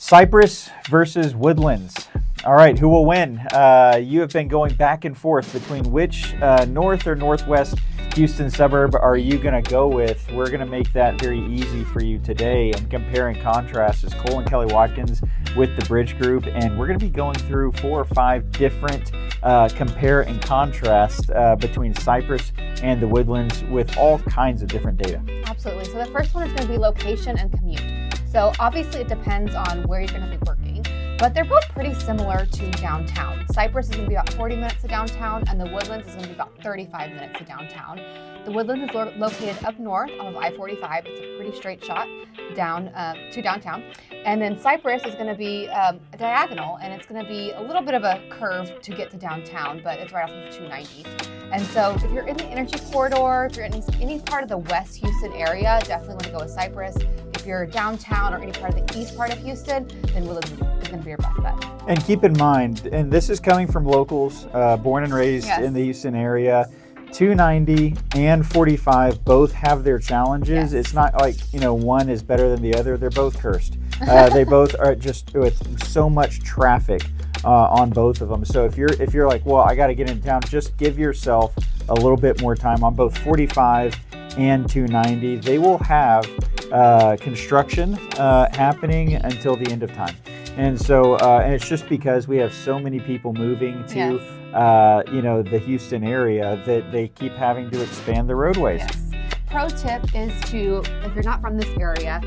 Cypress versus Woodlands. All right, who will win? You have been going back and forth between which north or northwest Houston suburb are you going to go with. We're going to make that very easy for you today and compare and contrast as Cole and Kelly Watkins with the Bridge Group, and we're going to be going through 4 or 5 different compare and contrast between Cypress and the Woodlands with all kinds of different data. Absolutely. So the first one is going to be location and commute. So obviously it depends on where you're going to be working, but they're both pretty similar to downtown. Cypress is going to be about 40 minutes to downtown, and the Woodlands is going to be about 35 minutes to downtown. The Woodlands is located up north of I-45. It's a pretty straight shot down to downtown. And then Cypress is going to be diagonal, and it's going to be a little bit of a curve to get to downtown, but it's right off of 290. And so if you're in the energy corridor, if you're in any part of the West Houston area, definitely want to go with Cypress. If you're downtown or any part of the east part of Houston, then Woodlands is going to be your best bet. And keep in mind, and this is coming from locals, born and raised in the Houston area, 290 and 45 both have their challenges. It's not like, one is better than the other. They're both cursed. They both are just with so much traffic on both of them. So if you're like, well, I got to get into town, just give yourself a little bit more time on both 45 and 290. They will have construction happening until the end of time. And so, and it's just because we have so many people moving to, the Houston area that they keep having to expand the roadways. Yes. Pro tip is to, if you're not from this area,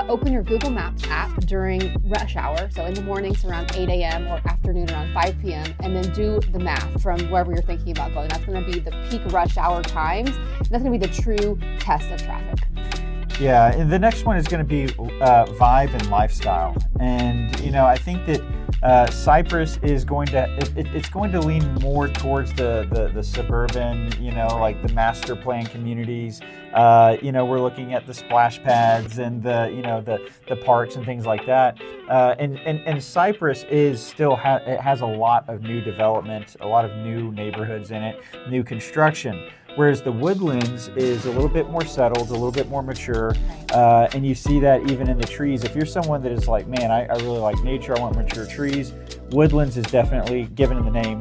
open your Google Maps app during rush hour. So in the mornings around 8 a.m. or afternoon around 5 p.m. and then do the math from wherever you're thinking about going. That's going to be the peak rush hour times. And that's going to be the true test of traffic. Yeah, and the next one is going to be vibe and lifestyle. And, I think that Cypress is going to, it's going to lean more towards the suburban, like the master plan communities. We're looking at the splash pads and the parks and things like that. And Cypress is still it has a lot of new development, a lot of new neighborhoods in it, new construction. Whereas the Woodlands is a little bit more settled, a little bit more mature, and you see that even in the trees. If you're someone that is like, man, I really like nature, I want mature trees, Woodlands is definitely, given the name,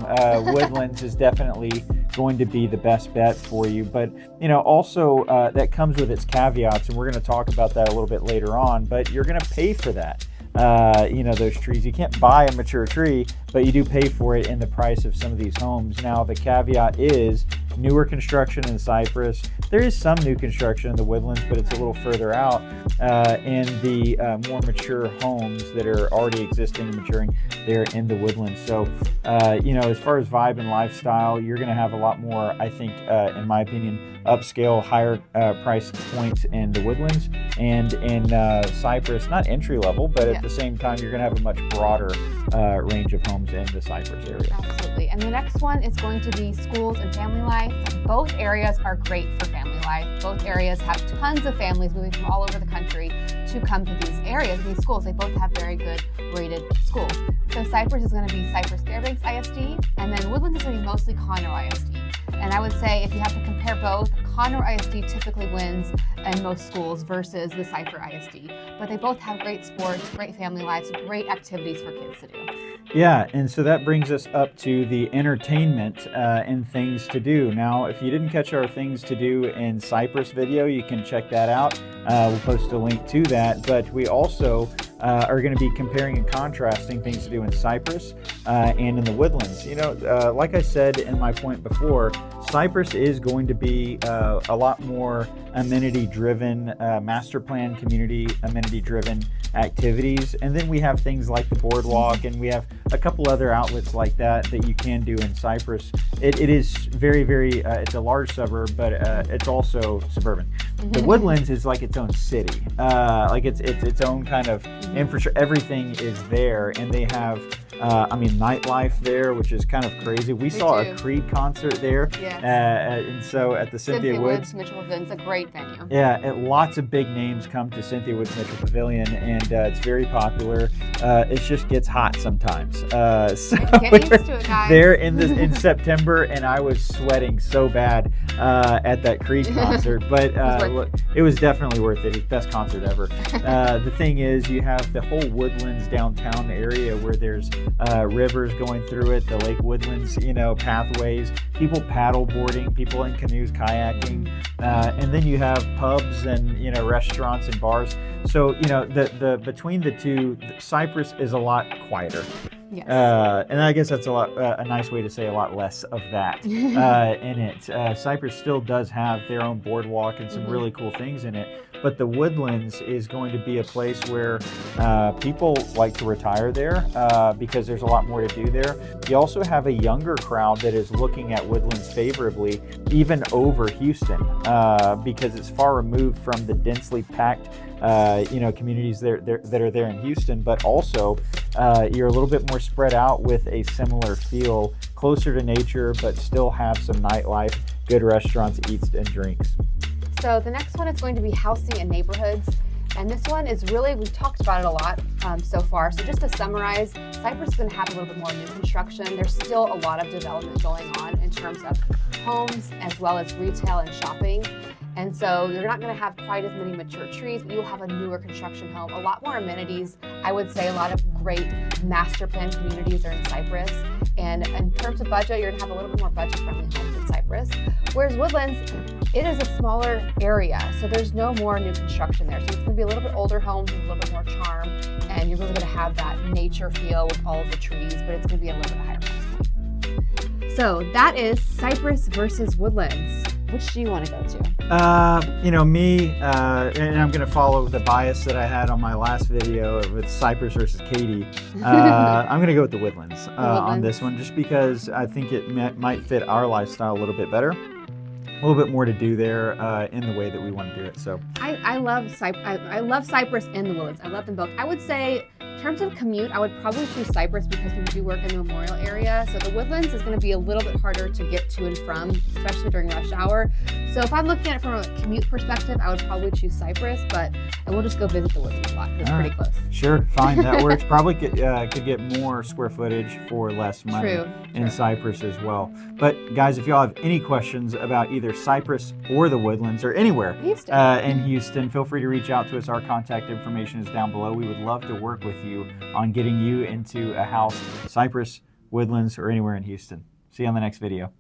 Woodlands is definitely going to be the best bet for you. But, also that comes with its caveats, and we're going to talk about that a little bit later on, but you're going to pay for that. Those trees. You can't buy a mature tree, but you do pay for it in the price of some of these homes. Now, the caveat is newer construction in Cypress. There is some new construction in the Woodlands, but it's a little further out. And the more mature homes that are already existing and maturing, they're in the Woodlands. So, as far as vibe and lifestyle, you're going to have a lot more, I think, in my opinion, upscale, higher price points in the Woodlands, and in Cypress, not entry level, but at the same time, you're going to have a much broader range of homes in the Cypress area. Absolutely. And the next one is going to be schools and family life. Both areas are great for family life. Both areas have tons of families moving from all over the country to come to these areas, these schools. They both have very good rated schools. So Cypress is going to be Cypress Fairbanks ISD, and then Woodlands is going to be mostly Conroe ISD. And I would say if you have to compare both, Conroe ISD typically wins in most schools versus the Cypress ISD. But they both have great sports, great family lives, great activities for kids to do. Yeah, and so that brings us up to the entertainment and things to do. Now, if you didn't catch our things to do in Cypress video, you can check that out. We'll post a link to that. But we also are going to be comparing and contrasting things to do in Cypress and in the Woodlands. Like I said in my point before, Cypress is going to be a lot more amenity-driven, master plan community amenity-driven activities. And then we have things like the boardwalk, and we have a couple other outlets like that you can do in Cypress. It is very, very, it's a large suburb, but it's also suburban. The Woodlands is like its own city, like it's its own kind of infrastructure. Everything is there, and they have I mean, nightlife there, which is kind of crazy. We saw too. a Creed concert there, Yes. and so at the Cynthia Woods. Mitchell Pavilion. It's a great venue. Yeah, and lots of big names come to Cynthia Woods Mitchell Pavilion, and it's very popular. It just gets hot sometimes. So Get used to it, guys. there in September, and I was sweating so bad at that Creed concert, but it was definitely worth it. It was the best concert ever. The thing is, you have the whole Woodlands downtown area where there's rivers going through it, the Lake Woodlands, pathways, people paddle boarding, people in canoes, kayaking, and then you have pubs and restaurants and bars. So the between the two, Cypress is a lot quieter. Yes. And I guess that's a nice way to say a lot less of that in it. Cypress still does have their own boardwalk and some really cool things in it, but the Woodlands is going to be a place where people like to retire there because there's a lot more to do there. You also have a younger crowd that is looking at Woodlands favorably, even over Houston, because it's far removed from the densely packed communities that are there in Houston, but also you're a little bit more spread out with a similar feel, closer to nature, but still have some nightlife, good restaurants, eats, and drinks. So the next one is going to be housing and neighborhoods. And this one is really, we've talked about it a lot so far. So just to summarize, Cypress is going to have a little bit more new construction. There's still a lot of development going on in terms of homes as well as retail and shopping. And so you're not going to have quite as many mature trees, but you'll have a newer construction home, a lot more amenities. I would say a lot of great master plan communities are in Cypress. And in terms of budget, you're going to have a little bit more budget-friendly homes in Cypress. Whereas Woodlands, it is a smaller area, so there's no more new construction there. So it's going to be a little bit older homes with a little bit more charm, and you're really going to have that nature feel with all of the trees, but it's going to be a little bit higher price point. So that is Cypress versus Woodlands. Which do you want to go to? And I'm going to follow the bias that I had on my last video with Cypress versus Katy. I'm going to go with the Woodlands on this one, just because I think it might fit our lifestyle a little bit better. A little bit more to do there in the way that we want to do it. So I love Cypress and the Woodlands. I love them both. I would say, in terms of commute, I would probably choose Cypress because we do work in the Memorial area. So the Woodlands is going to be a little bit harder to get to and from, especially during rush hour. So if I'm looking at it from a commute perspective, I would probably choose Cypress, and we'll just go visit the Woodlands a lot because it's pretty close. Sure, fine, that works. Probably could get more square footage for less money in Cypress as well. But guys, if y'all have any questions about either Cypress or the Woodlands or anywhere in Houston, feel free to reach out to us. Our contact information is down below. We would love to work with you on getting you into a house, Cypress, Woodlands, or anywhere in Houston. See you on the next video.